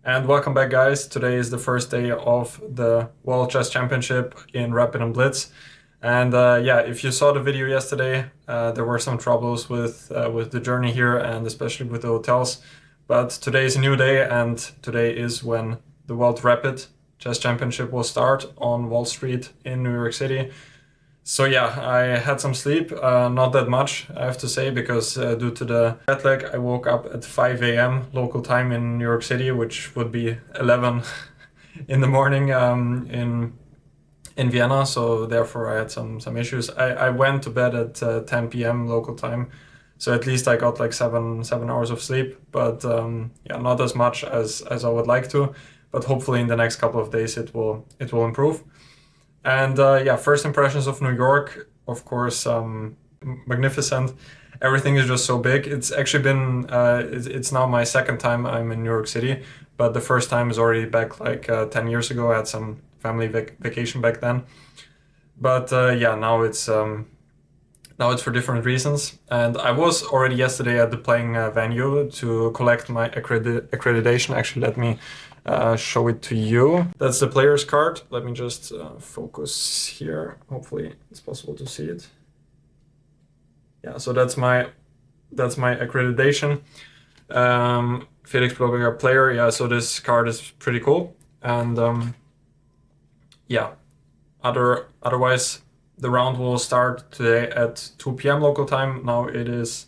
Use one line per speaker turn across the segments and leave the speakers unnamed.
And welcome back, guys. Today is the first day of the World Chess Championship in Rapid and Blitz. And yeah, if you saw the video yesterday, there were some troubles with the journey here and especially with the hotels. But today is a new day, and today is when the World Rapid Chess Championship will start on Wall Street in New York City. So yeah, I had some sleep, not that much, I have to say, because due to the jet lag, I woke up at 5 a.m. local time in New York City, which would be 11 in the morning in Vienna. So therefore, I had some issues. I went to bed at 10 p.m. local time, so at least I got like seven hours of sleep. But yeah, not as much as I would like to. But hopefully, in the next couple of days, it will improve. And yeah, first impressions of New York, of course, magnificent. Everything is just so big. It's actually been, it's now my second time I'm in New York City, but the first time is already back like 10 years ago. I had some family vacation back then. But yeah, now it's for different reasons. And I was already yesterday at the playing venue to collect my accreditation. Actually, let me show it to you. That's the player's card. Let me just focus here. Hopefully it's possible to see it. Yeah, so that's my accreditation. Felix Blobiger player. Yeah, so this card is pretty cool. And yeah, otherwise the round will start today at 2 p.m. local time. Now it is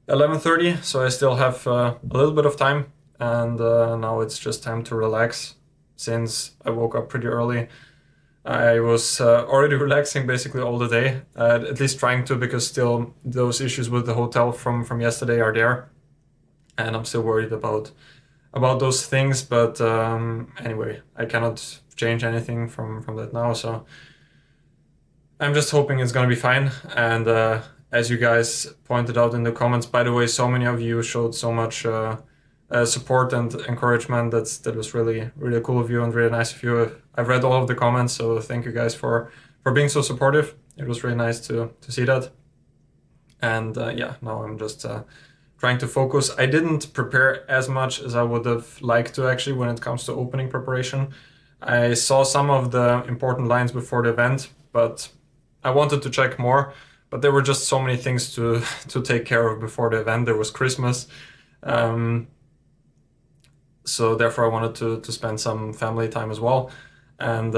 11:30, so I still have a little bit of time. And now it's just time to relax. Since I woke up pretty early, I was already relaxing basically all the day, at least trying to, because still those issues with the hotel from yesterday are there, and I'm still worried about those things. But anyway, I cannot change anything from that now, so I'm just hoping it's gonna be fine. And as you guys pointed out in the comments, by the way, so many of you showed so much support and encouragement. That was really cool of you and really nice of you. I've read all of the comments, so thank you guys for being so supportive. It was really nice to see that. And yeah, now I'm just trying to focus. I didn't prepare as much as I would have liked to, actually, when it comes to opening preparation. I saw some of the important lines before the event, but I wanted to check more. But there were just so many things to take care of before the event. There was Christmas. So therefore I wanted to spend some family time as well. And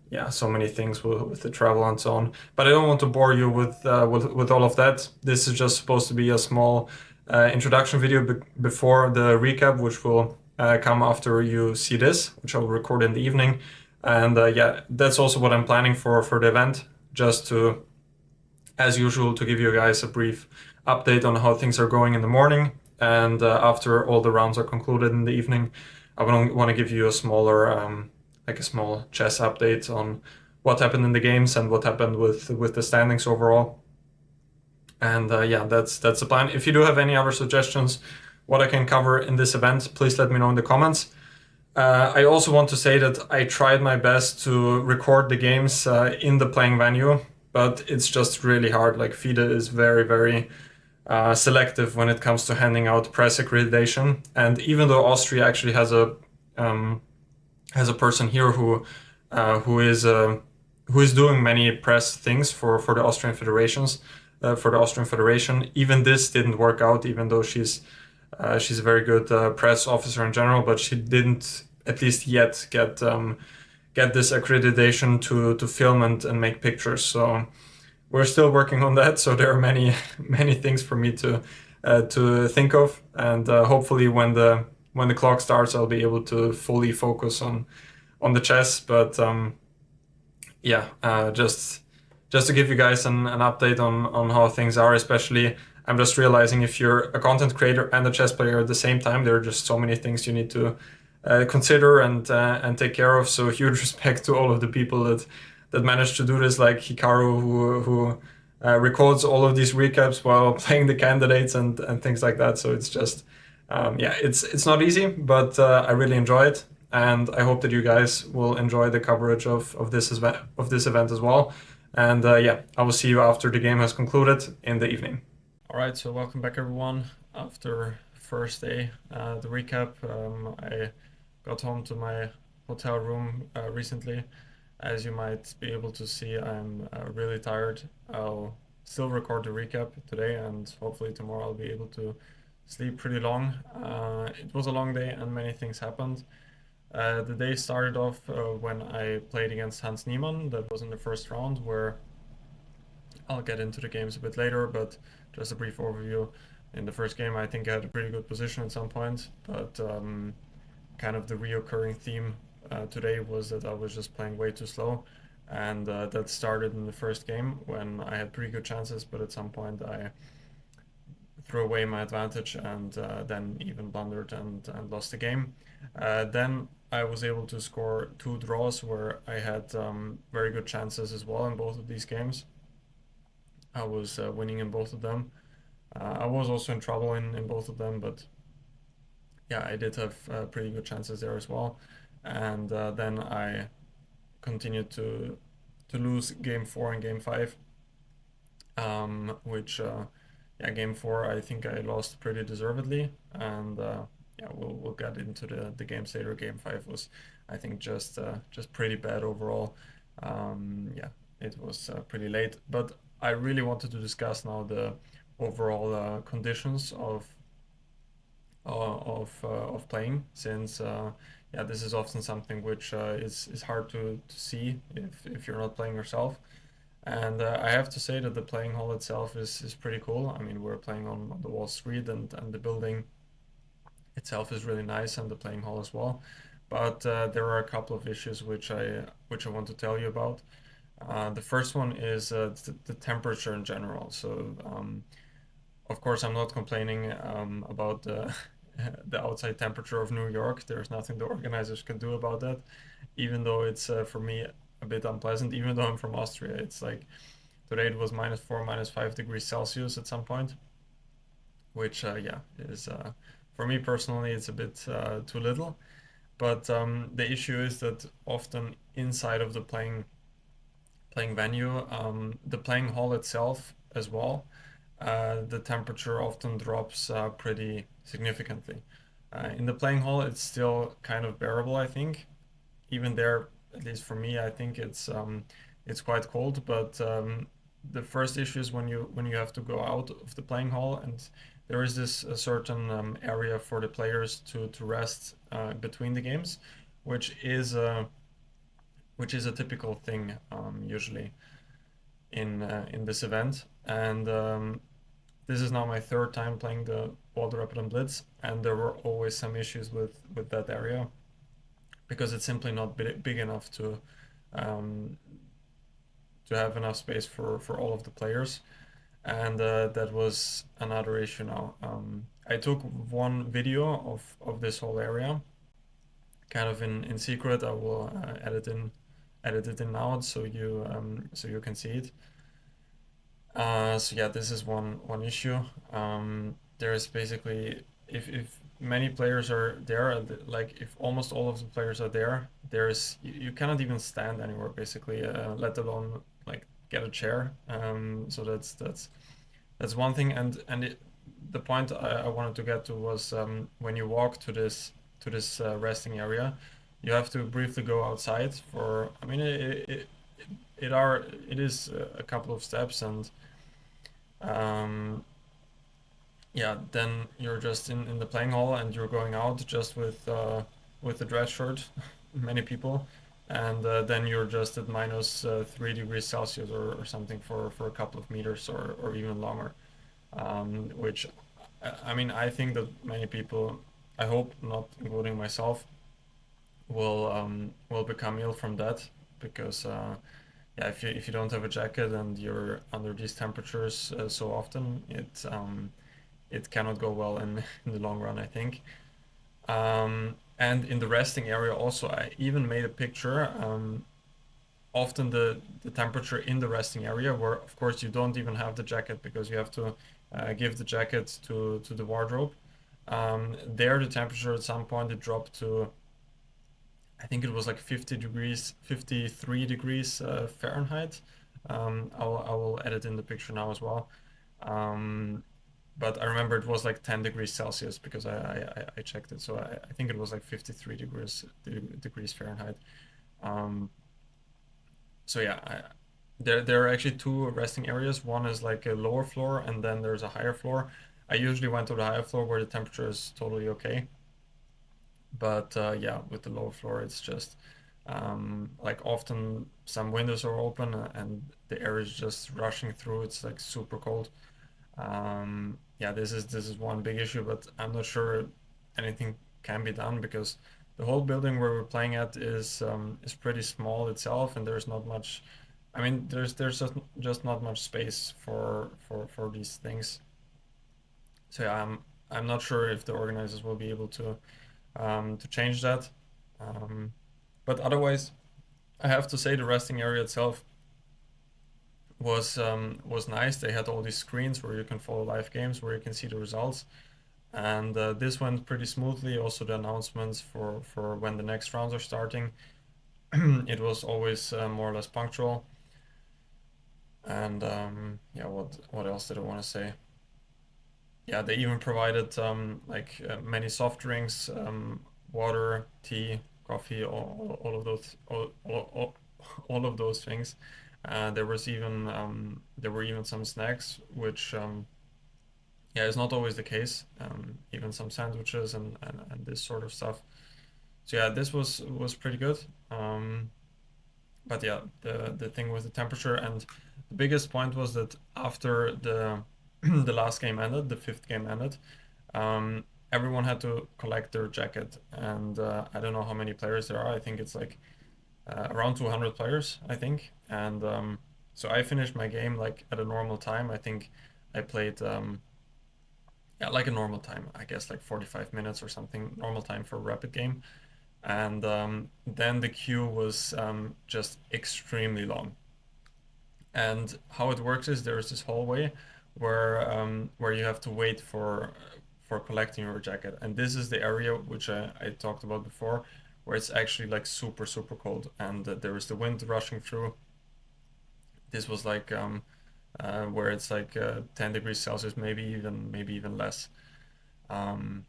yeah, so many things with the travel and so on. But I don't want to bore you with all of that. This is just supposed to be a small introduction video before the recap, which will come after you see this, which I'll record in the evening. And yeah, that's also what I'm planning for the event, just to, as usual, to give you guys a brief update on how things are going in the morning. And after all the rounds are concluded in the evening, I want to give you a smaller, like a small chess update on what happened in the games and what happened with the standings overall. And yeah, that's the plan. If you do have any other suggestions, what I can cover in this event, please let me know in the comments. I also want to say that I tried my best to record the games in the playing venue, but it's just really hard. Like, FIDE is very selective when it comes to handing out press accreditation. And even though Austria actually has a person here who is doing many press things for the Austrian federations, for the Austrian Federation, even this didn't work out. Even though she's a very good press officer in general, but she didn't, at least yet, get this accreditation to film and make pictures. So we're still working on that. So there are many things for me to think of, and hopefully when the clock starts, I'll be able to fully focus on the chess. But yeah, just to give you guys an update on how things are. Especially, I'm just realizing, if you're a content creator and a chess player at the same time, there are just so many things you need to consider and take care of. So huge respect to all of the people that managed to do this, like Hikaru, who records all of these recaps while playing the candidates and things like that. So it's just yeah, it's not easy, but I really enjoy it, and I hope that you guys will enjoy the coverage of this event as well. And yeah, I will see you after the game has concluded in the evening. All right, so welcome back everyone after first day, the recap. I got home to my hotel room recently. As you might be able to see, I'm really tired. I'll still record the recap today, and hopefully tomorrow I'll be able to sleep pretty long. It was a long day and many things happened. The day started off when I played against Hans Niemann. That was in the first round, where I'll get into the games a bit later, but just a brief overview. In the first game, I think I had a pretty good position at some point, but kind of the reoccurring theme today was that I was just playing way too slow, and that started in the first game when I had pretty good chances, but at some point I threw away my advantage and then even blundered and lost the game. Then I was able to score 2 draws where I had very good chances as well in both of these games. I was winning in both of them. I was also in trouble in both of them, but yeah, I did have pretty good chances there as well. And then I continued to lose game 4 and game 5, which yeah, game 4 I think I lost pretty deservedly, and yeah, we'll get into the games later. Game 5 was, I think, just pretty bad overall. Yeah, it was pretty late, but I really wanted to discuss now the overall conditions of playing, since yeah, this is often something which is hard to see if you're not playing yourself. And I have to say that the playing hall itself is pretty cool. I mean, we're playing on the Wall Street, and the building itself is really nice, and the playing hall as well. But there are a couple of issues which I want to tell you about. The first one is the temperature in general. So of course, I'm not complaining about the the outside temperature of New York. There's nothing the organizers can do about that, even though it's for me a bit unpleasant. Even though I'm from Austria, it's like today it was -4, -5 degrees Celsius at some point, which yeah, is for me personally it's a bit too little. But the issue is that often inside of the playing venue, the playing hall itself as well, the temperature often drops pretty significantly. In the playing hall, it's still kind of bearable, I think. Even there, at least for me, I think it's quite cold. But the first issue is when you have to go out of the playing hall, and there is this a certain area for the players to rest between the games, which is a typical thing usually in this event. And this is now my third time playing the Boulder Rapid and Blitz, and there were always some issues with that area because it's simply not big enough um, to have enough space for all of the players. And that was another issue now. I took one video of this whole area, kind of in secret. I will edit it in now so you can see it. So yeah, this is one issue. There's basically, if many players are there, like if almost all of the players are there, you cannot even stand anywhere basically, let alone like get a chair. So that's one thing. And the point I wanted to get to was when you walk to this resting area, you have to briefly go outside for. I mean, it is a couple of steps, and yeah, then you're just in the playing hall, and you're going out just with a dress shirt, many people, and then you're just at -3 degrees Celsius or something for a couple of meters or even longer, which I mean, I think that many people, I hope not including myself, will become ill from that, because yeah, if you don't have a jacket and you're under these temperatures so often, it cannot go well in the long run, I think. And in the resting area also, I even made a picture. Often the temperature in the resting area, where of course you don't even have the jacket because you have to give the jacket to the wardrobe. There the temperature at some point it dropped to, I think it was like 50 degrees, 53 degrees Fahrenheit. I will edit in the picture now as well. but I remember it was like 10 degrees Celsius because I checked it. So I think it was like 53 degrees Fahrenheit. Um, so yeah, there are actually two resting areas. One is like a lower floor, and then there's a higher floor. I usually went to the higher floor where the temperature is totally okay. But yeah, with the lower floor, it's just like often some windows are open and the air is just rushing through. It's like super cold. Yeah, this is one big issue, but I'm not sure anything can be done because the whole building where we're playing at is pretty small itself, and there's not much. I mean, there's just not much space for these things. So yeah, I'm not sure if the organizers will be able to change that. Um, but otherwise, I have to say the resting area itself was nice. They had all these screens where you can follow live games, where you can see the results, and this went pretty smoothly. Also, the announcements for when the next rounds are starting, it was always more or less punctual. And yeah, what else did I want to say? Yeah, they even provided like many soft drinks, water, tea, coffee, all of those, all of those things. There were even some snacks, which yeah is not always the case. Even some sandwiches and this sort of stuff. So yeah, this was pretty good. But yeah, the thing with the temperature and the biggest point was that after the the last game ended, the fifth game ended, everyone had to collect their jacket, and I don't know how many players there are. I think it's like around 200 players, I think. And so I finished my game like at a normal time. I think I played yeah, like a normal time, I guess like 45 minutes or something, normal time for a rapid game. And then the queue was just extremely long. And how it works is there's this hallway where you have to wait for collecting your jacket. And this is the area which I talked about before, where it's actually like super cold, and there is the wind rushing through. This was like where it's like 10 degrees Celsius, maybe even less, um,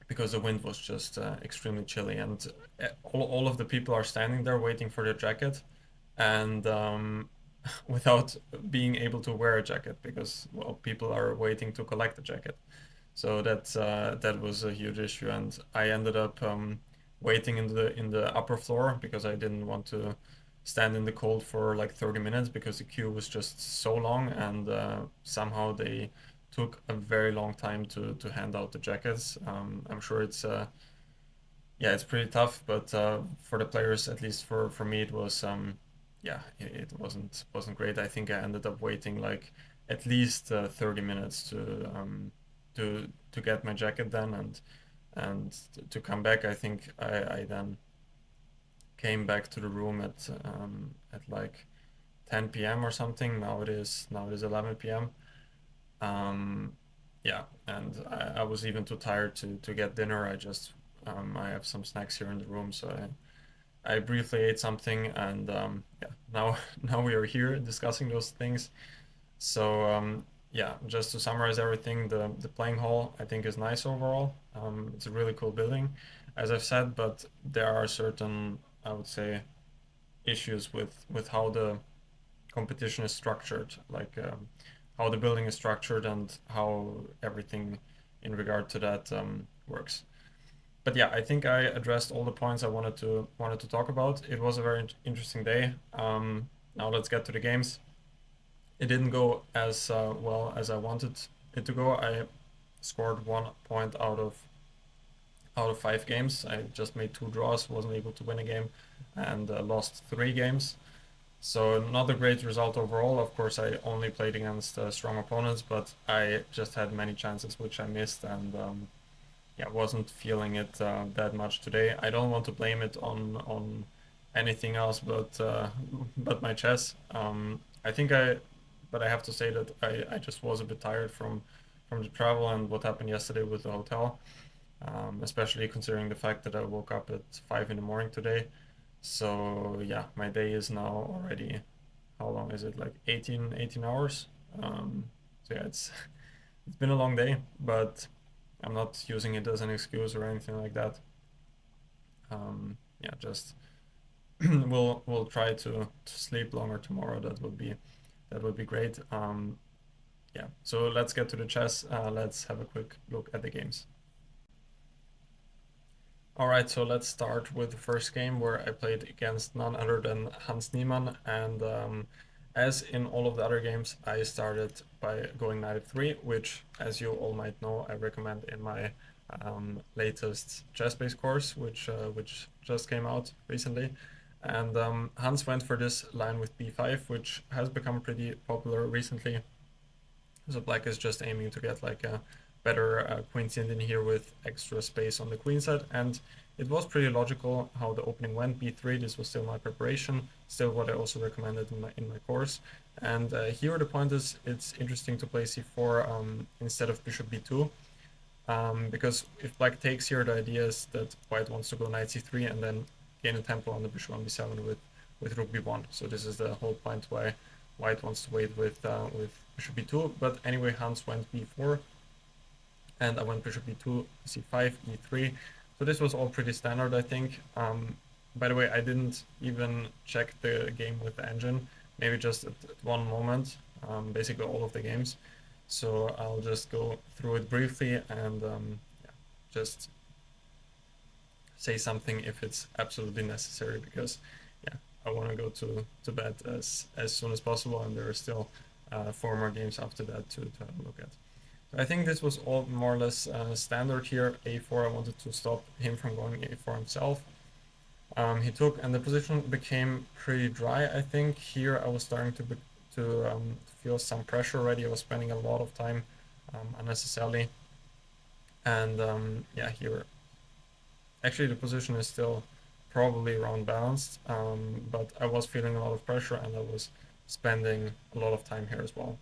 because the wind was just extremely chilly, and all of the people are standing there waiting for their jacket, and without being able to wear a jacket because well people are waiting to collect the jacket. So that was a huge issue, and I ended up waiting in the upper floor because I didn't want to stand in the cold for like 30 minutes because the queue was just so long, and somehow they took a very long time to hand out the jackets. I'm sure it's yeah, it's pretty tough, but for the players, at least for me, it was yeah, it wasn't great. I think I ended up waiting like at least 30 minutes to get my jacket then, and to come back. I think I then came back to the room at like 10 p.m. or something. Now it is 11 p.m. Um, yeah, and I was even too tired to get dinner. I have some snacks here in the room, so I briefly ate something, and yeah, now now we are here discussing those things. So yeah, just to summarize everything, the playing hall I think is nice overall. It's a really cool building, as I've said, but there are certain, I would say, issues with how the competition is structured, like how the building is structured and how everything in regard to that works. But yeah, I think I addressed all the points I wanted to talk about. It was a very interesting day. Now let's get to the games. It didn't go as well as I wanted it to go. I scored 1 point out of 5 games. I just made 2 draws, wasn't able to win a game, and lost 3 games. So not a great result overall. Of course, I only played against strong opponents, but I just had many chances which I missed, and yeah, wasn't feeling it that much today. I don't want to blame it on anything else, but my chess. I think but I have to say that I just was a bit tired from the travel and what happened yesterday with the hotel, especially considering the fact that I woke up at 5 in the morning today. So yeah, my day is now already, how long is it? Like 18 hours. So yeah, It's been a long day, but I'm not using it as an excuse or anything like that. Yeah, just we'll try to sleep longer tomorrow. That would be great. Yeah, so let's get to the chess. Let's have a quick look at the games. Alright, so let's start with the first game where I played against none other than Hans Niemann, and as in all of the other games, I started by going knight f3, which, as you all might know, I recommend in my latest chess-based course, which just came out recently. And Hans went for this line with b5, which has become pretty popular recently. So black is just aiming to get like a better queen scene in here with extra space on the queen side, and it was pretty logical how the opening went. b3, this was still my preparation, still what I also recommended in my course. And here the point is, it's interesting to play c4 instead of bishop b2, because if black takes here, the idea is that white wants to go knight c3 and then gain a tempo on the bishop on b7 with rook b1. So this is the whole point why white wants to wait with bishop b2. But anyway, Hans went b4, and I went bishop b2, c5, e3. So this was all pretty standard, I think. By the way, I didn't even check the game with the engine, maybe just at one moment, basically all of the games. So I'll just go through it briefly and yeah, just say something if it's absolutely necessary, because yeah, I want to go to bed as soon as possible, and there are still 4 more games after that to have a look at. So I think this was all more or less standard here. a4, I wanted to stop him from going a4 himself. He took, and the position became pretty dry, I think. Here I was starting to feel some pressure already. I was spending a lot of time unnecessarily. And yeah, here actually the position is still probably around balanced, but I was feeling a lot of pressure and I was spending a lot of time here as well.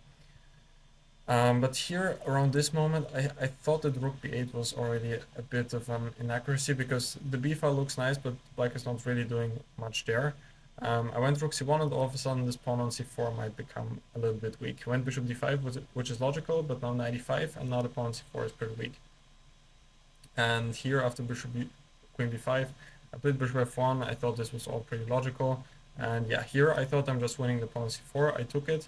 But here around this moment, I thought that rook b8 was already a bit of an inaccuracy, because the b file looks nice, but black is not really doing much there. I went rook c1, and all of a sudden this pawn on c4 might become a little bit weak. He went bishop d5, which is logical, but now knight e5, and now the pawn on c4 is pretty weak. And here after queen b5, I played bishop f1. I thought this was all pretty logical. And yeah, here I thought I'm just winning the pawn on c4. I took it.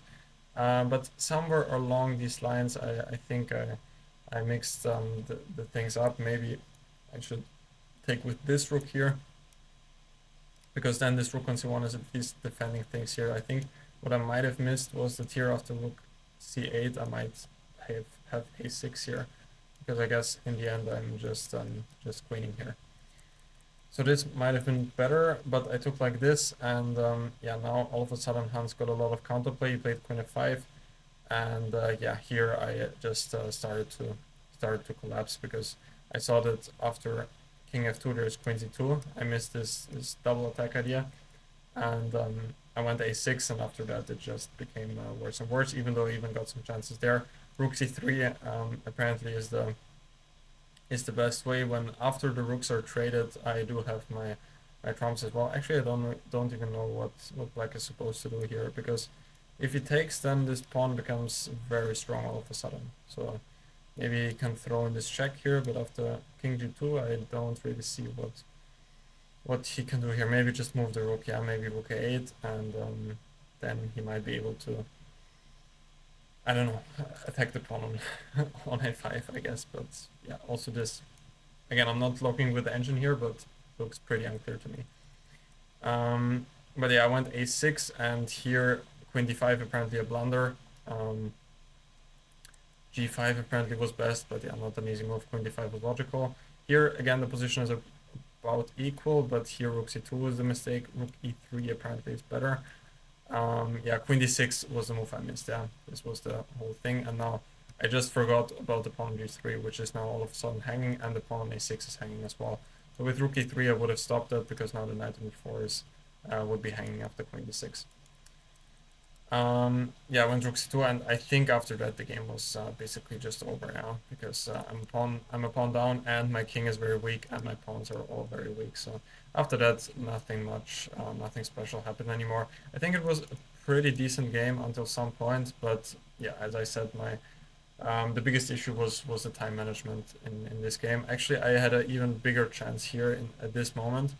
But somewhere along these lines, I think I mixed the things up. Maybe I should take with this rook here, because then this rook on c1 is at least defending things here. I think what I might have missed was that here after rook c8, I might have a6 here, because I guess in the end I'm just queening here. So this might have been better, but I took like this, and yeah, now all of a sudden Hans got a lot of counterplay. He played queen f5, and yeah, here I just started to collapse, because I saw that after king f2 there's queen c2. I missed this double attack idea, and I went a6, and after that it just became worse and worse, even though I even got some chances there. Rook c3 apparently is the best way. When after the rooks are traded, I do have my trumps as well. Actually, I don't even know what black is supposed to do here, because if he takes, then this pawn becomes very strong all of a sudden. So maybe he can throw in this check here, but after king g2, I don't really see what he can do here. Maybe just move the rook. Yeah, maybe rook a8, and then he might be able to, I don't know, attack the pawn on a5, I guess. But yeah, also this, again, I'm not looking with the engine here, but looks pretty unclear to me. But yeah, I went a6, and here queen d5 apparently a blunder. G5 apparently was best, but yeah, not an easy move. Queen d5 was logical. Here again the position is about equal, but here rook c2 is the mistake. Rook e3 apparently is better. Yeah, queen d6 was the move I missed. Yeah, this was the whole thing, and now I just forgot about the pawn g3, which is now all of a sudden hanging, and the pawn on a6 is hanging as well. So with rook e3 I would have stopped that, because now the knight on e4 is would be hanging after queen d6. Yeah, I went rook c2, and I think after that the game was basically just over now, because I'm a pawn down, and my king is very weak, and my pawns are all very weak. So after that, nothing special happened anymore. I think it was a pretty decent game until some point, but yeah, as I said, The biggest issue was the time management in this game. Actually, I had an even bigger chance here at this moment.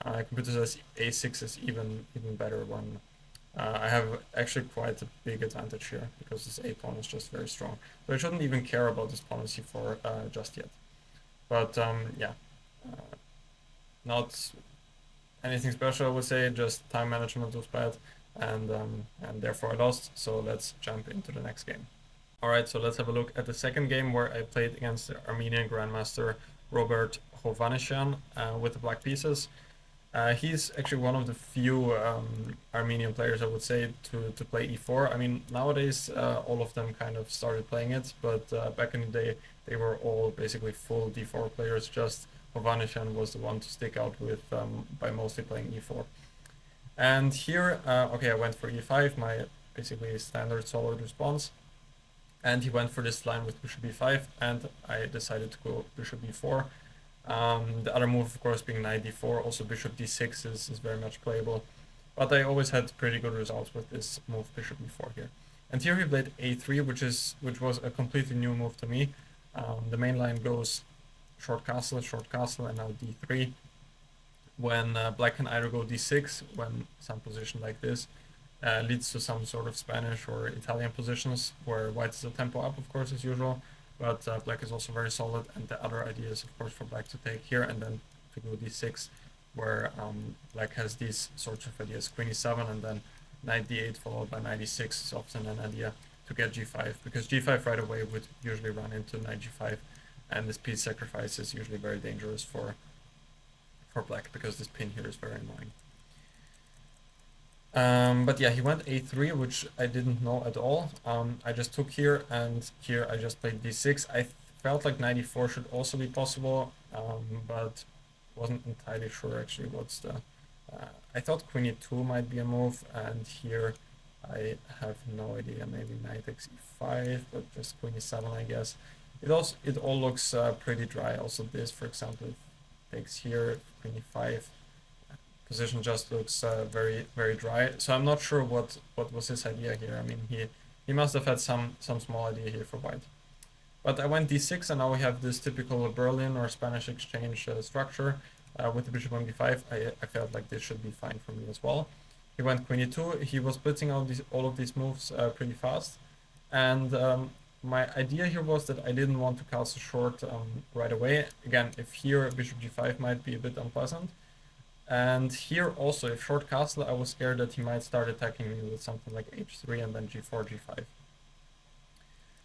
Computer says a6 is even better when I have actually quite a big advantage here because this a pawn is just very strong. So I shouldn't even care about this pawn on c4 just yet. But yeah, not anything special, I would say. Just time management was bad, and therefore I lost. So let's jump into the next game. All right, so let's have a look at the second game where I played against the Armenian Grandmaster Robert Hovhannisyan with the black pieces. He's actually one of the few Armenian players, I would say, to play e4. I mean, nowadays all of them kind of started playing it, but back in the day they were all basically full d4 players. Just Hovhannisyan was the one to stick out with by mostly playing e4. And here, okay, I went for e5, my basically standard solid response. And he went for this line with bishop e5, and I decided to go bishop e4. The other move, of course, being knight d4, also bishop d6 is very much playable. But I always had pretty good results with this move, bishop e4 here. And here he played a3, which was a completely new move to me. The main line goes short castle, and now d3. When black can either go d6, when some position like this leads to some sort of Spanish or Italian positions, where white is a tempo up, of course, as usual. But black is also very solid, and the other idea is, of course, for black to take here and then to go d6, where black has these sorts of ideas, queen e7 and then knight d8 followed by knight e6 is often an idea to get g5, because g5 right away would usually run into knight g5, and this piece sacrifice is usually very dangerous for black, because this pin here is very annoying. But yeah, he went a3, which I didn't know at all. I just took here, and here I just played d6. I felt like knight e4 should also be possible, but wasn't entirely sure actually what's the... I thought queen e2 might be a move, and here I have no idea. Maybe knight takes e5, but just queen e7, I guess. It all looks pretty dry. Also this, for example, takes here, queen e5. Position just looks very, very dry. So I'm not sure what was his idea here. I mean, he must have had some small idea here for white. But I went d6, and now we have this typical Berlin or Spanish exchange structure with the bishop on d5. I felt like this should be fine for me as well. He went queen e2. He was splitting out all of these moves pretty fast. And my idea here was that I didn't want to castle short right away. Again, if here bishop g5 might be a bit unpleasant. And here also, if short castle, I was scared that he might start attacking me with something like h3 and then g4, g5.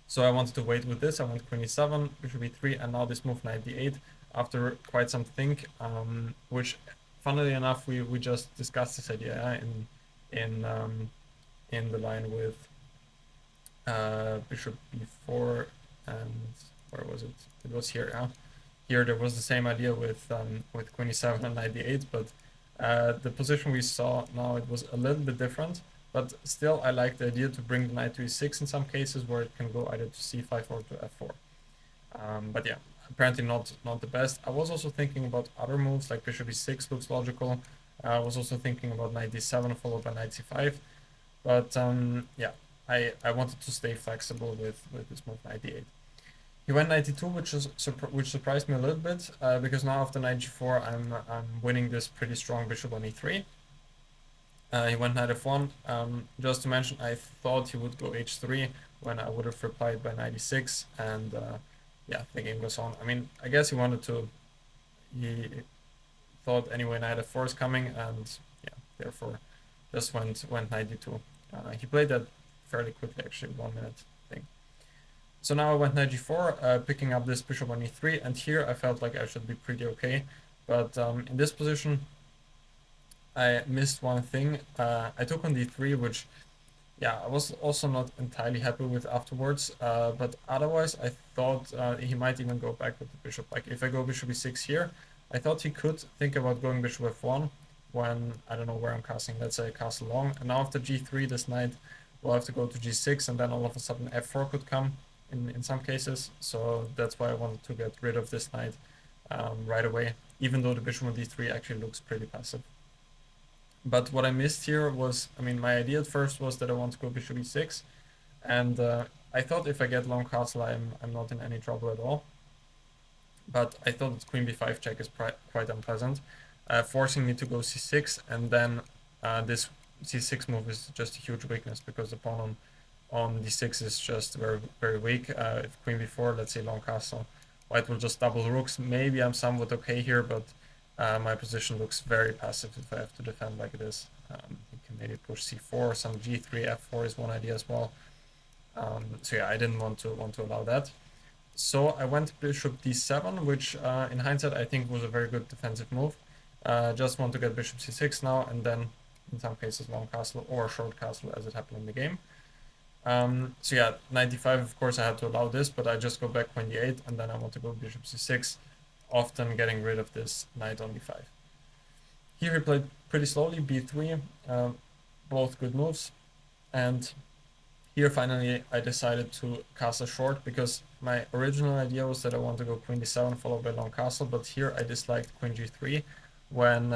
So I wanted to wait with this. I went queen e7, bishop e3, and now this move knight d8 after quite some think, which, funnily enough, we just discussed this idea in the line with bishop b4, and where was it? It was here, yeah. Here there was the same idea with queen e7 and knight d8, but the position we saw now, it was a little bit different. But still, I like the idea to bring the knight to e6 in some cases, where it can go either to c5 or to f4. But yeah, apparently not the best. I was also thinking about other moves, like bishop e6 looks logical. I was also thinking about knight d7 followed by knight c5. But yeah, I wanted to stay flexible with this move, knight d8. He went knight d2, which surprised me a little bit, because now after knight g4, I'm winning this pretty strong bishop on e3. He went knight f1. Just to mention, I thought he would go h3 when I would have replied by knight e6, and yeah, the game goes on. I mean, I guess he wanted to. He thought anyway knight f4 is coming, and yeah, therefore just went knight d2. He played that fairly quickly, actually, 1 minute thing. So now I went knight g4, picking up this bishop on e3, and here I felt like I should be pretty okay. But in this position, I missed one thing. I took on d3, which, yeah, I was also not entirely happy with afterwards. But otherwise, I thought he might even go back with the bishop. Like, if I go bishop e6 here, I thought he could think about going bishop f1 when, I don't know where I'm casting, let's say I castle long. And now after g3, this knight will have to go to g6, and then all of a sudden f4 could come in some cases. So that's why I wanted to get rid of this knight right away, even though the bishop on d3 actually looks pretty passive. But what I missed here was, I mean, my idea at first was that I want to go bishop e6, and I thought if I get long castle, I'm not in any trouble at all. But I thought that queen b5 check is quite unpleasant, forcing me to go c6, and then this c6 move is just a huge weakness because the pawn on d6 is just very, very weak. If queen b4, let's say long castle, white will just double rooks. Maybe I'm somewhat okay here, but my position looks very passive if I have to defend like this. You can maybe push c4, some g3, f4 is one idea as well. So yeah, I didn't want to allow that. So I went bishop d7, which in hindsight I think was a very good defensive move. Just want to get bishop c6 now, and then in some cases long castle or short castle as it happened in the game. So yeah, 95, of course I had to allow this, but I just go back queen d8, and then I want to go bishop c6, often getting rid of this knight on d5. Here he played pretty slowly, b3, both good moves, and here finally I decided to castle short because my original idea was that I want to go queen d7 followed by long castle, but here I disliked queen g3 when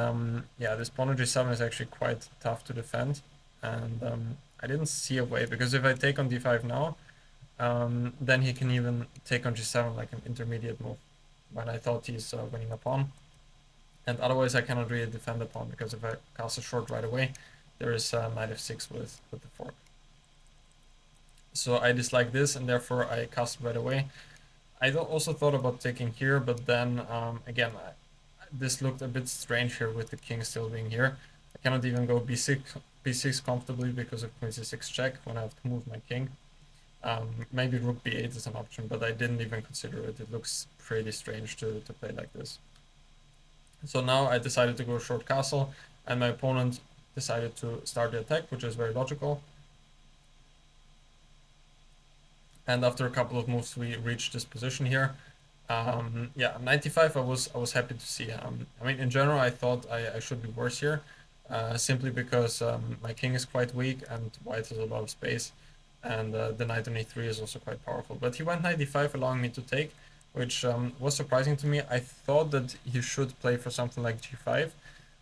yeah, this pawn on g7 is actually quite tough to defend, and I didn't see a way, because if I take on d5 now, then he can even take on g7 like an intermediate move when I thought he's winning a pawn, and otherwise I cannot really defend the pawn, because if I castle short right away, there is knight f6 with the fork. So I dislike this, and therefore I castled right away. I also thought about taking here, but then again, this looked a bit strange here with the king still being here. I cannot even go b6 comfortably because of queen c6 check when I have to move my king. Maybe rook b8 is an option, but I didn't even consider it. It looks pretty strange to play like this. So now I decided to go short castle, and my opponent decided to start the attack, which is very logical. And after a couple of moves, we reached this position here. Yeah, 95, I was happy to see. I mean, in general, I thought I should be worse here, simply because my king is quite weak and white has a lot of space, and the knight on e3 is also quite powerful. But he went 95, allowing me to take, which was surprising to me. I thought that he should play for something like g5,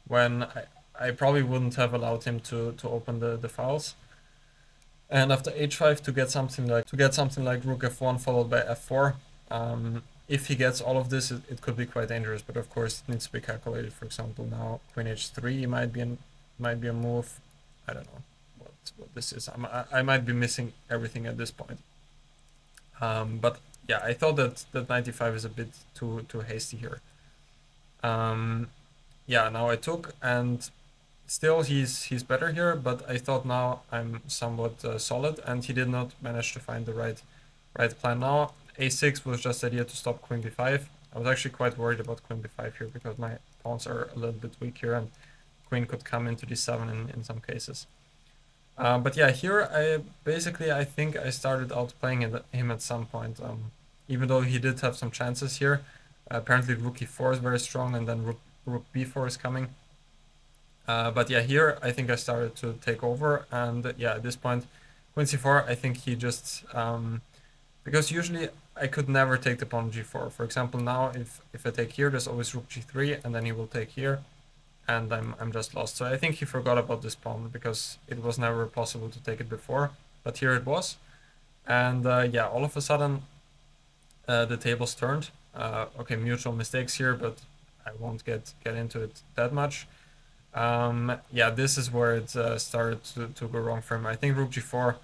when I probably wouldn't have allowed him to open the files. And after h5 to get something like rook f1 followed by f4. If he gets all of this, it could be quite dangerous, but of course it needs to be calculated. For example, now queen h3 might be a move. I don't know what this is. I might be missing everything at this point. But yeah, I thought that 95 is a bit too hasty here. Yeah, now I took, and still he's better here, but I thought now I'm somewhat solid, and he did not manage to find the right plan. Now a6 was just the idea to stop queen b5. I was actually quite worried about queen b5 here because my pawns are a little bit weak here, and queen could come into d7 in some cases. But yeah, here I think I started outplaying him at some point, even though he did have some chances here. Apparently rook e4 is very strong, and then rook b4 is coming. But yeah, here I think I started to take over, and yeah, at this point, queen c4, I think he just because usually I could never take the pawn g4. For example, now if I take here, there's always rook g3, and then he will take here, and I'm just lost. So I think he forgot about this pawn because it was never possible to take it before, but here it was, and yeah, all of a sudden the tables turned. Okay, mutual mistakes here, but I won't get into it that much. Yeah, this is where it started to go wrong for him. I think rook g4.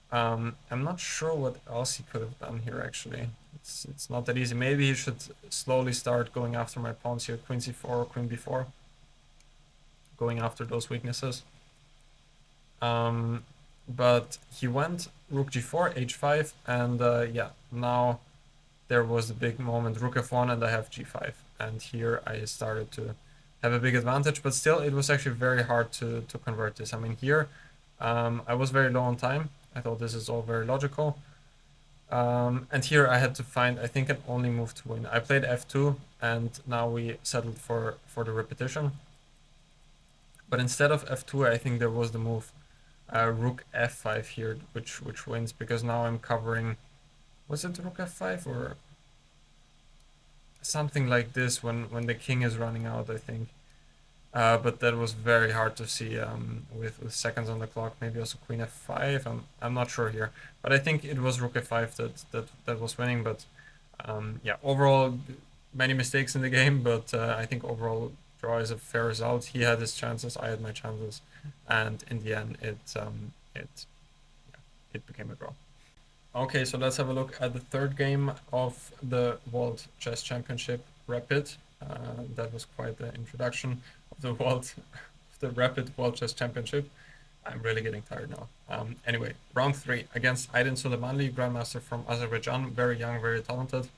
I'm not sure what else he could have done here, actually. It's not that easy. Maybe he should slowly start going after my pawns here. Queen c4 or queen b4. Going after those weaknesses. But he went rook g4, h5, and yeah, now there was the big moment, rook f1, and I have g5. And here I started to have a big advantage, but still it was actually very hard to convert this. I mean, here I was very low on time. I thought this is all very logical. And here I had to find, I think, an only move to win. I played f2, and now we settled for the repetition. But instead of f2, I think there was the move rook f5 here, which wins, because now I'm covering, was it rook f5 or something like this when the king is running out, I think. but that was very hard to see with seconds on the clock. Maybe also queen f5. I'm not sure here, but I think it was rook f5 that was winning. But yeah, overall many mistakes in the game, but I think overall draw is a fair result. He had his chances, I had my chances, and in the end it became a draw. Okay, so let's have a look at the third game of the World Chess Championship Rapid. That was quite the introduction of the Rapid World Chess Championship. I'm really getting tired now. Anyway, round 3 against Aydin Suleymanli, Grandmaster from Azerbaijan, very young, very talented.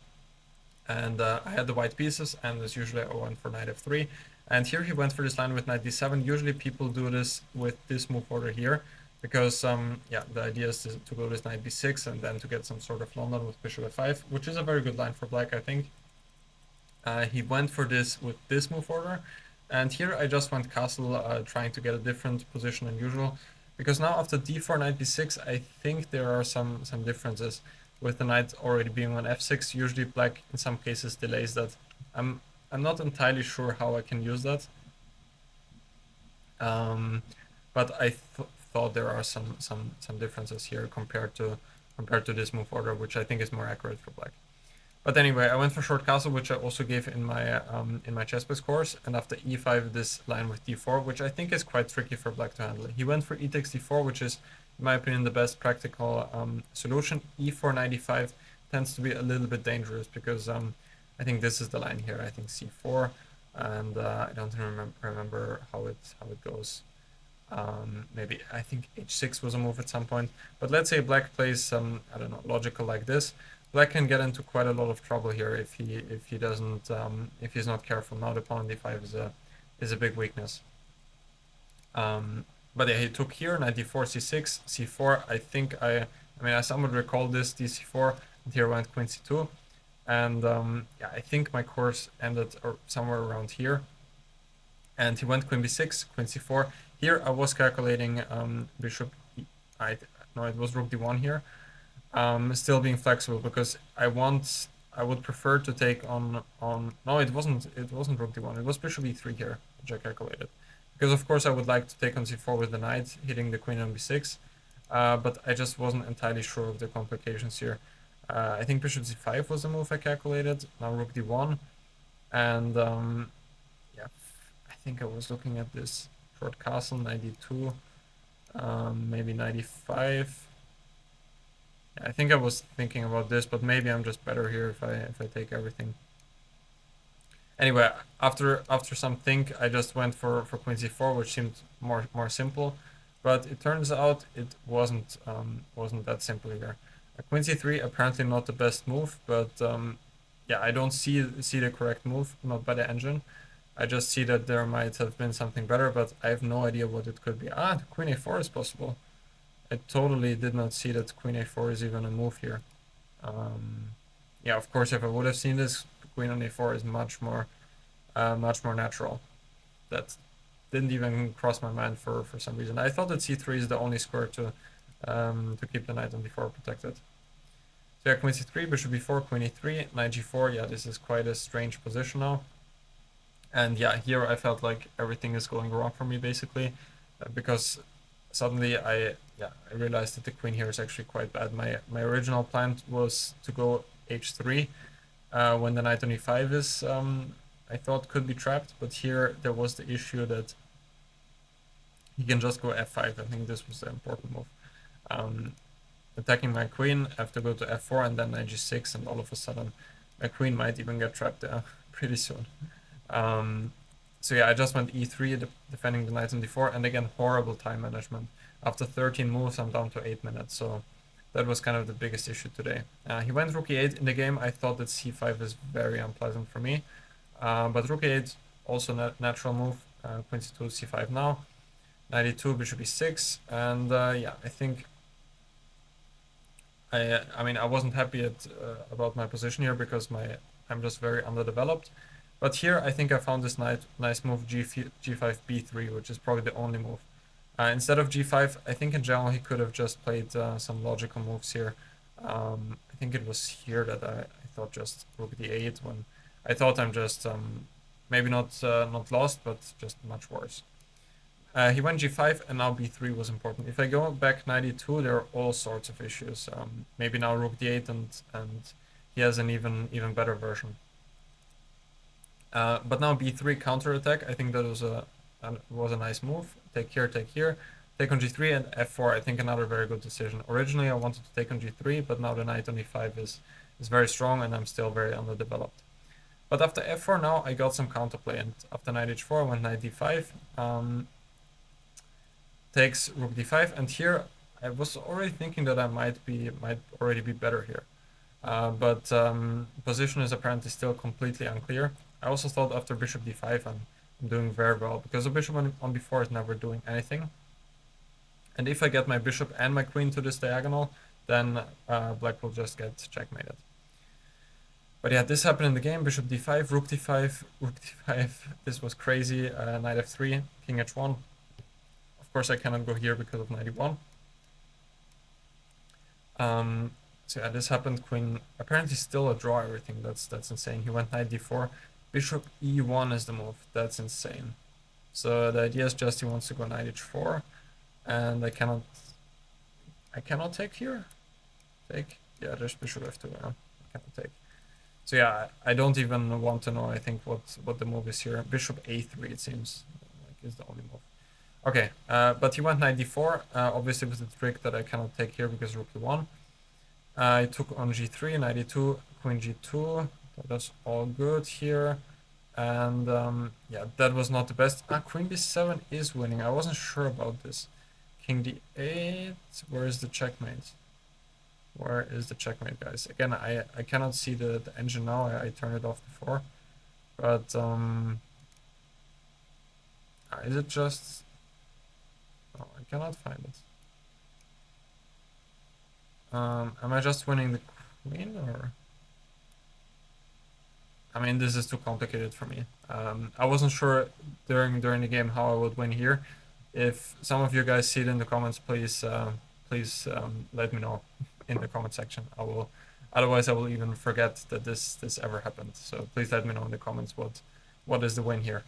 And I had the white pieces, and as usually I went for knight f3. And here he went for this line with knight d7. Usually people do this with this move order here, because yeah, the idea is to go this knight b6 and then to get some sort of London with bishop f5, which is a very good line for black, I think. He went for this with this move order, and here I just went castle, trying to get a different position than usual, because now after d4 knight b6 I think there are some differences. With the knight already being on f6, usually black in some cases delays that. I'm not entirely sure how I can use that, but I thought there are some differences here compared to this move order, which I think is more accurate for black. But anyway, I went for short castle, which I also gave in my chessbase course, and after e5 this line with d4, which I think is quite tricky for black to handle. He went for e takes d4, which is in my opinion the best practical solution. e4 knight e5 tends to be a little bit dangerous, because I think this is the line here. I think c4, and I don't remember how it goes. Maybe I think h6 was a move at some point, but let's say black plays some, I don't know, logical like this. Black can get into quite a lot of trouble here if he doesn't if he's not careful. Now the pawn d5 is a big weakness. But yeah, he took here knight d4 c6 c4. I think I mean I somewhat recall this dc4, and here went queen c2, and yeah, I think my course ended somewhere around here, and he went queen b6 queen c4. Here I was calculating bishop no, it was rook d1 here. Still being flexible, because I would prefer to take on no, it wasn't rook d1, it was bishop e3 here, which I calculated, because of course I would like to take on c4 with the knight, hitting the queen on b6, but I just wasn't entirely sure of the complications here. I think bishop c5 was the move I calculated, now rook d1, and yeah, I think I was looking at this short castle, knight d2, maybe knight e5. I think I was thinking about this, but maybe I'm just better here if I take everything. Anyway, after some think, I just went for queen c4, which seemed more simple, but it turns out it wasn't that simple here. Queen c3 apparently not the best move, but yeah, I don't see the correct move, not by the engine. I just see that there might have been something better, but I have no idea what it could be. Queen a4 is possible. I totally did not see that queen a4 is even a move here. Yeah, of course, if I would have seen this, queen on a4 is much more natural. That didn't even cross my mind for some reason. I thought that c3 is the only square to keep the knight on d4 protected. So yeah, queen c3, bishop b4, queen e3, knight g4. Yeah, this is quite a strange position now. And yeah, here I felt like everything is going wrong for me, basically, because suddenly I realized that the queen here is actually quite bad. My original plan was to go h3 when the knight on e5 is I thought could be trapped, but here there was the issue that he can just go f5. I think this was the important move. Attacking my queen, I have to go to f4 and then knight g6, and all of a sudden my queen might even get trapped there pretty soon. So yeah, I just went e3, defending the knight on d4, and again, horrible time management. After 13 moves, I'm down to 8 minutes, so that was kind of the biggest issue today. He went rook e8 in the game. I thought that c5 is very unpleasant for me, but rook e8, also natural move. Queen c2, c5 now. Knight e2, bishop e6, and yeah, I think I mean I wasn't happy about my position here, because I'm just very underdeveloped. But here I think I found this nice move, g5 b3, which is probably the only move. Instead of g5, I think in general he could have just played some logical moves here. I think it was here that I thought just rook d8, when I thought I'm just maybe not lost, but just much worse. He went g5, and now b3 was important. If I go back knight e2, there are all sorts of issues. Maybe now rook d8, and he has an even better version. But now b3 counterattack. I think that was a nice move. Take here, take on g3, and f4. I think another very good decision. Originally, I wanted to take on g3, but now the knight on e5 is very strong, and I'm still very underdeveloped. But after f4, now I got some counterplay, and after knight h4, I went knight d5. Takes rook d5, and here I was already thinking that I might already be better here, but position is apparently still completely unclear. I also thought after bishop d5 I'm doing very well, because the bishop on b4 is never doing anything, and if I get my bishop and my queen to this diagonal, then black will just get checkmated. But yeah, this happened in the game. Bishop d5, rook d5, rook d5. This was crazy. Knight f3, king h1. Of course, I cannot go here because of knight e1. So yeah, this happened. Queen apparently still a draw. Everything. That's insane. He went knight d4. Bishop e1 is the move. That's insane. So the idea is just he wants to go knight h4, and I cannot take here. Take, yeah, there's bishop f2. I cannot take. So yeah, I don't even want to know. I think what the move is here. Bishop a3, it seems like is the only move. Okay, but he went knight d4, obviously with the trick that I cannot take here because rook e1. I took on g3, knight e2, queen g2. That's all good here. And yeah, that was not the best. Queen b7 is winning. I wasn't sure about this. King d8. Where is the checkmate? Where is the checkmate, guys? Again, I cannot see the engine now. I turned it off before. But is it just... Oh, I cannot find it. Am I just winning the queen, or? I mean, this is too complicated for me. I wasn't sure during the game how I would win here. If some of you guys see it in the comments, please let me know in the comment section. Otherwise I will even forget that this ever happened. So please let me know in the comments what is the win here.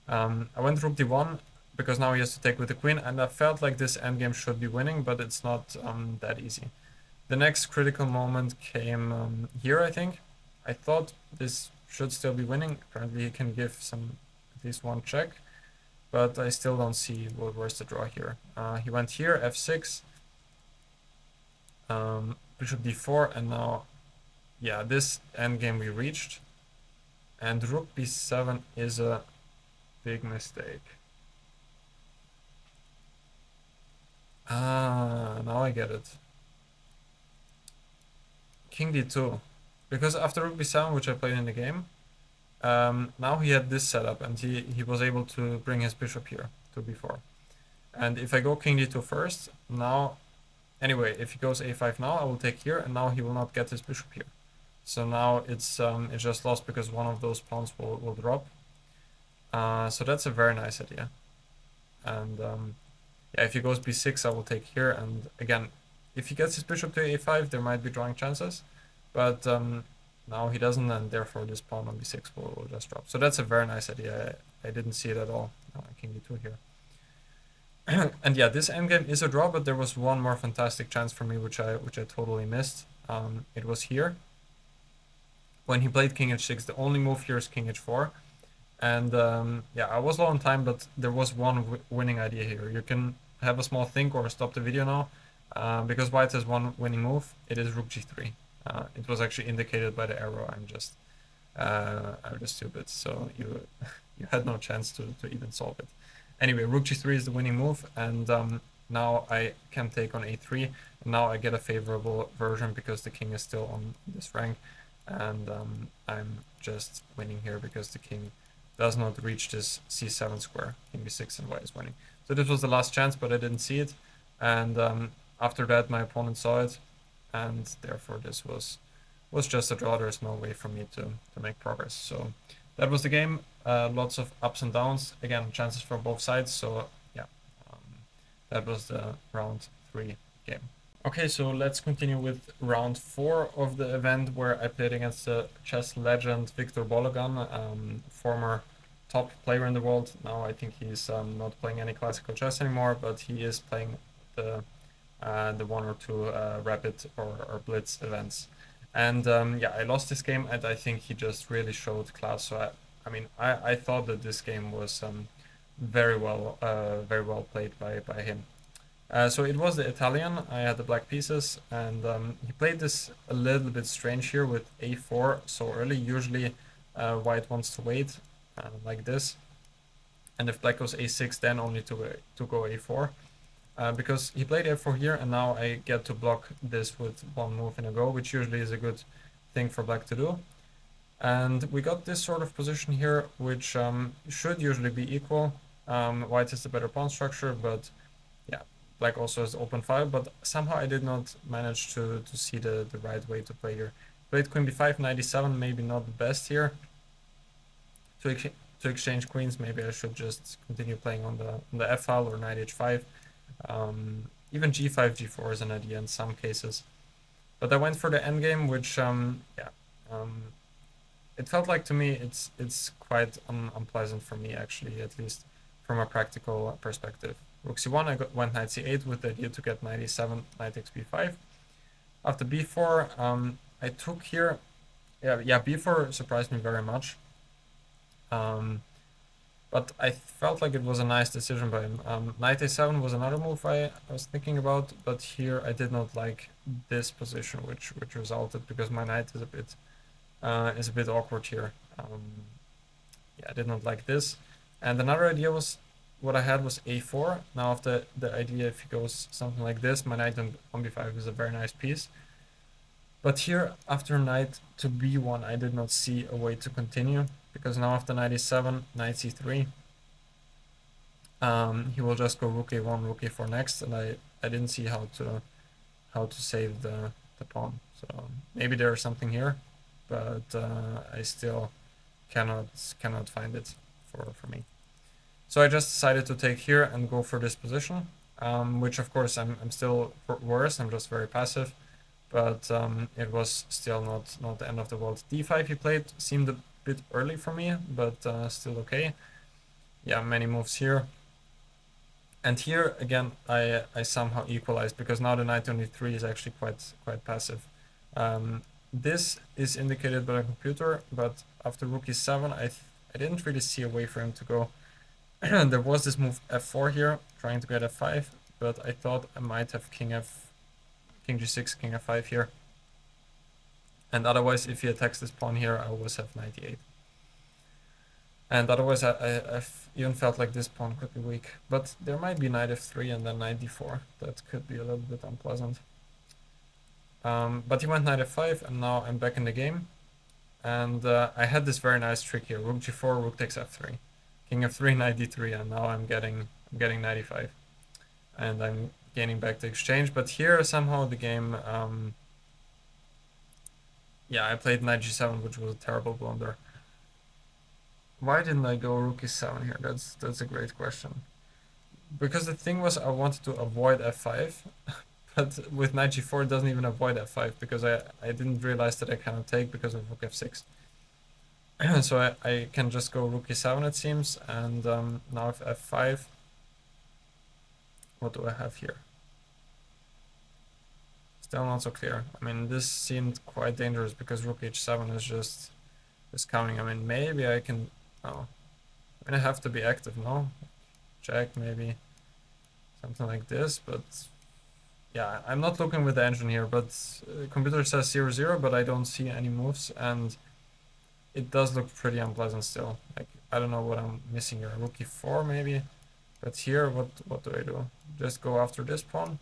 I went rook d1 because now he has to take with the queen, and I felt like this endgame should be winning, but it's not that easy. The next critical moment came here, I think. I thought this should still be winning. Apparently he can give at least one check, but I still don't see where's the draw here. He went here, f6, bishop d4, and now, yeah, this endgame we reached, and rook b7 is a big mistake. Now I get it. King d2, because after rook b7, which I played in the game, now he had this setup, and he was able to bring his bishop here to b4. And if I go king d2 first, now, anyway, if he goes a5 now, I will take here, and now he will not get his bishop here. So now it's just lost because one of those pawns will drop. So that's a very nice idea. And yeah, if he goes b6, I will take here, and again, if he gets his bishop to a5, there might be drawing chances, but now he doesn't, and therefore this pawn on b6 will just drop. So that's a very nice idea. I didn't see it at all. King d2 here. And yeah, this endgame is a draw, but there was one more fantastic chance for me, which I totally missed. It was here. When he played king h6, the only move here is king h4. And yeah, I was low on time, but there was one winning idea here. You can have a small think or stop the video now, because white has one winning move. It is rook g3. It was actually indicated by the arrow. I'm just stupid, so you had no chance to even solve it. Anyway, rook g3 is the winning move, and now I can take on a3, and now I get a favorable version because the king is still on this rank, and I'm just winning here because the king does not reach this c7 square. King b6 and white is winning. So this was the last chance, but I didn't see it, and after that my opponent saw it, and therefore this was just a draw. There's no way for me to make progress. So that was the game. Lots of ups and downs, again, chances from both sides. So yeah, that was the round 3 game. Okay, so let's continue with round 4 of the event, where I played against the chess legend Victor Bologan, former top player in the world. Now I think he's not playing any classical chess anymore, but he is playing the one or two rapid or blitz events. And yeah, I lost this game, and I think he just really showed class. So I mean, I thought that this game was very well played by him. So it was the Italian. I had the black pieces, and he played this a little bit strange here with a4 so early. Usually, white wants to wait like this, and if black goes a6, then only to go a4. Because he played f4 here, and now I get to block this with one move in a go, which usually is a good thing for black to do. And we got this sort of position here, which should usually be equal. White has the better pawn structure, but yeah, black also has open file, but somehow I did not manage to see the right way to play here. Played queen b5, knight e7, maybe not the best here. To exchange queens, maybe I should just continue playing on the f file or knight h5. Even g5, g4 is an idea in some cases. But I went for the endgame, which it felt like to me it's quite unpleasant for me, actually, at least from a practical perspective. Rook c1, I went knight c8 with the idea to get knight e7, knight takes b5. After b4, I took here. Yeah, b4 surprised me very much. But I felt like it was a nice decision by him. Knight a7 was another move I was thinking about, but here I did not like this position, which resulted because my knight is a bit awkward here. Yeah, I did not like this. And another idea was, what I had was a4. Now, if the idea, if he goes something like this, my knight on b5 is a very nice piece. But here, after knight to b1, I did not see a way to continue, because now after knight e7, knight c3, he will just go rook a1, rook a4 next, and I didn't see how to save the pawn. So maybe there's something here, but I still cannot find it for me. So I just decided to take here and go for this position, which of course I'm still worse. I'm just very passive, but it was still not the end of the world. d5 he played seemed a bit early for me, but still okay. Yeah, many moves here. And here again I somehow equalized, because now the knight on e3 is actually quite passive. This is indicated by the computer, but after rook e7 I didn't really see a way for him to go. There was this move f4 here, trying to get f5, but I thought I might have king g6, king f5 here. And otherwise, if he attacks this pawn here, I always have knight e8. And otherwise, I've even felt like this pawn could be weak. But there might be knight f3 and then knight d4. That could be a little bit unpleasant. But he went knight f5, and now I'm back in the game. And I had this very nice trick here. Rook g4, rook takes f3. King f3, knight d3, and now I'm getting knight e5. And I'm gaining back the exchange. But here, somehow, the game... yeah, I played knight g7, which was a terrible blunder. Why didn't I go rook e7 here? That's a great question. Because the thing was, I wanted to avoid f5, but with knight g4 it doesn't even avoid f5, because I didn't realize that I cannot take because of rook f6. So I can just go rook e7, it seems, and now if f5, what do I have here? Still not so clear. I mean, this seemed quite dangerous because rook h7 is coming. I mean, maybe I can... Oh, I mean, I have to be active, no? Check, maybe something like this, but yeah, I'm not looking with the engine here, but computer says 0-0, but I don't see any moves, and it does look pretty unpleasant still. Like, I don't know what I'm missing here. Rook e4 maybe, but here, what do I do? Just go after this pawn?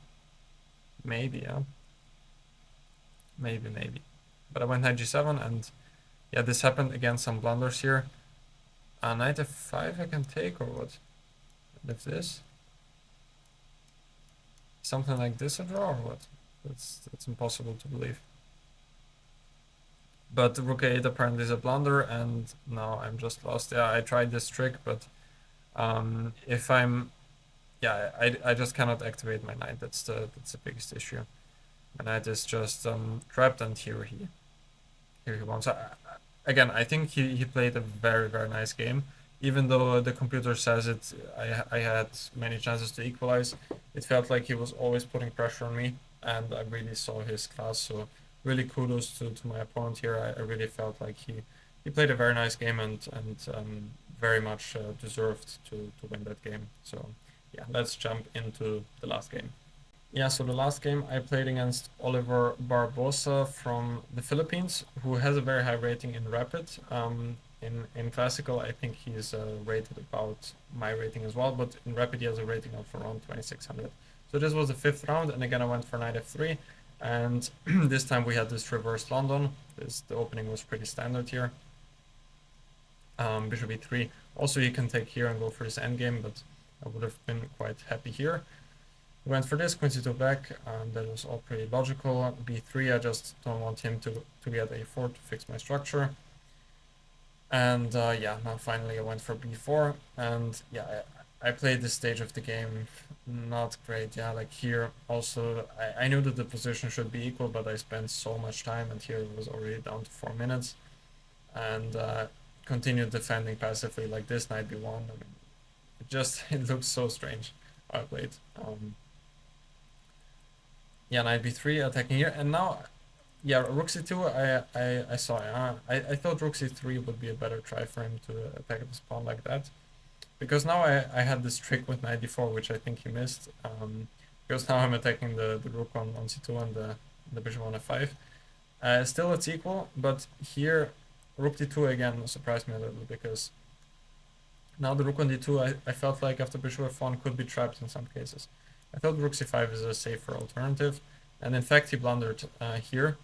Maybe, yeah. Maybe. But I went knight g7, and yeah, this happened. Again, some blunders here. Knight f5 I can take, or what? And if this? Something like this a draw, or what? That's impossible to believe. But rook a8 apparently is a blunder, and now I'm just lost. Yeah, I tried this trick, but if I'm... Yeah, I just cannot activate my knight. That's the biggest issue. My knight is just trapped, and here he won. So again, I think he played a very, very nice game. even though the computer says it, I had many chances to equalize. It felt like he was always putting pressure on me, and I really saw his class. So really kudos to my opponent here. I really felt like he played a very nice game and very much deserved to win that game. So yeah, let's jump into the last game. Yeah, so the last game I played against Oliver Barbosa from the Philippines, who has a very high rating in Rapid. In Classical, I think he's rated about my rating as well, but in Rapid he has a rating of around 2600. So this was the fifth round, and again I went for knight f3, and this time we had this reverse London. The opening was pretty standard here. Bishop e3. Also, you can take here and go for this endgame, but I would have been quite happy here. Went for this, queen c2 back, and that was all pretty logical. b3, I just don't want him to get a4 to fix my structure. And yeah, now finally I went for b4, and yeah, I played this stage of the game not great. Yeah, like here also, I knew that the position should be equal, but I spent so much time, and here it was already down to 4 minutes. And continued defending passively like this, knight b1. I mean, it looks so strange how I played. Yeah, knight b3 attacking here, and now, yeah, rook c2. I saw. I thought rook c3 would be a better try for him to attack this pawn like that, because now I had this trick with knight d4, which I think he missed. Because now I'm attacking the rook on c2 and the bishop on f5. Still it's equal, but here rook d2 again surprised me a little, because now the rook on d2, I felt like after bishop f1 could be trapped in some cases. I thought rook c5 is a safer alternative, and in fact he blundered here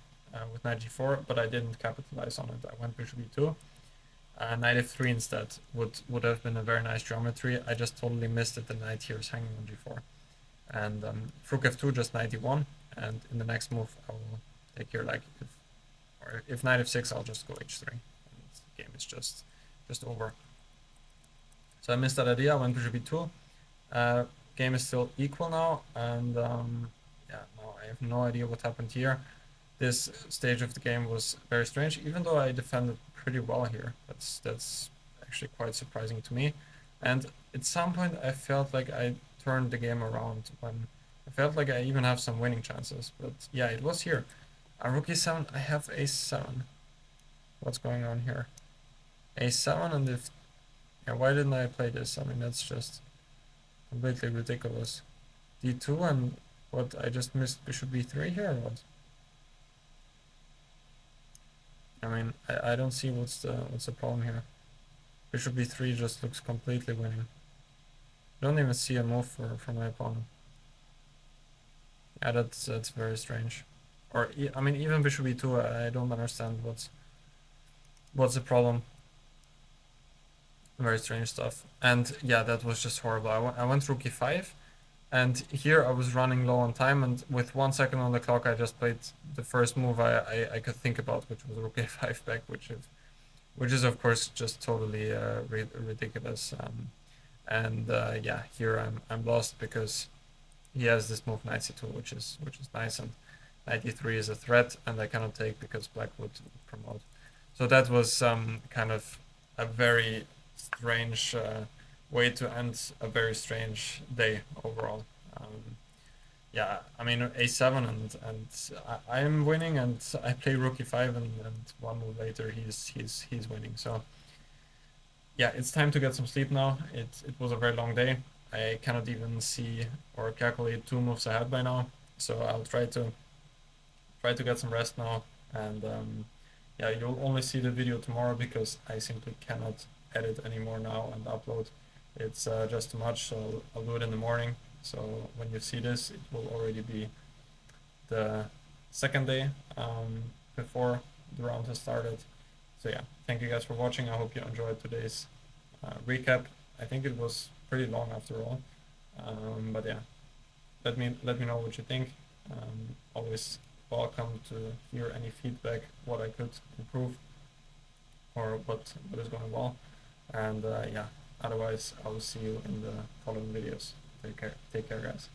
with knight g4, but I didn't capitalize on it. I went bishop e2. Knight f3 instead would have been a very nice geometry. I just totally missed it. The knight here is hanging on g4. And rook f2, just knight e1, and in the next move I will take here, like, if knight f6, I'll just go h3, and the game is just over. So I missed that idea. I went bishop e2. Game is still equal now, and yeah, now I have no idea what happened here. This stage of the game was very strange, even though I defended pretty well here. That's actually quite surprising to me. And at some point I felt like I turned the game around, when I felt like I even have some winning chances. But yeah, it was here. Rook e7, I have a7. What's going on here? a7, and if... yeah, why didn't I play this? I mean, that's just completely ridiculous. d2, and what, I just missed bishop b3 here, or what? I mean, I don't see what's the problem here. Bishop b3 just looks completely winning. I don't even see a move for my opponent. Yeah, that's very strange. Or I mean, even bishop e2, I don't understand what's the problem. Very strange stuff. And yeah, that was just horrible. I went rook e5, and here I was running low on time, and with 1 second on the clock I just played the first move I could think about, which was rook a5 back, which is of course just totally ridiculous. And yeah, here I'm lost, because he has this move knight c2, which is nice, and knight e3 is a threat, and I cannot take because black would promote. So that was kind of a very strange way to end a very strange day overall. Yeah, I mean, a7, and I'm winning, and I play rook e5, and 1 move later he's winning. So yeah, it's time to get some sleep now. It was a very long day. I cannot even see or calculate 2 moves ahead by now, so I'll try to get some rest now. And yeah, you'll only see the video tomorrow, because I simply cannot edit anymore now and upload. It's just too much, so I'll do it in the morning. So when you see this, it will already be the second day before the round has started. So yeah, thank you guys for watching. I hope you enjoyed today's recap. I think it was pretty long after all, but yeah, let me know what you think. Always welcome to hear any feedback, what I could improve, or what is going well. And yeah, otherwise I will see you in the following videos. Take care guys.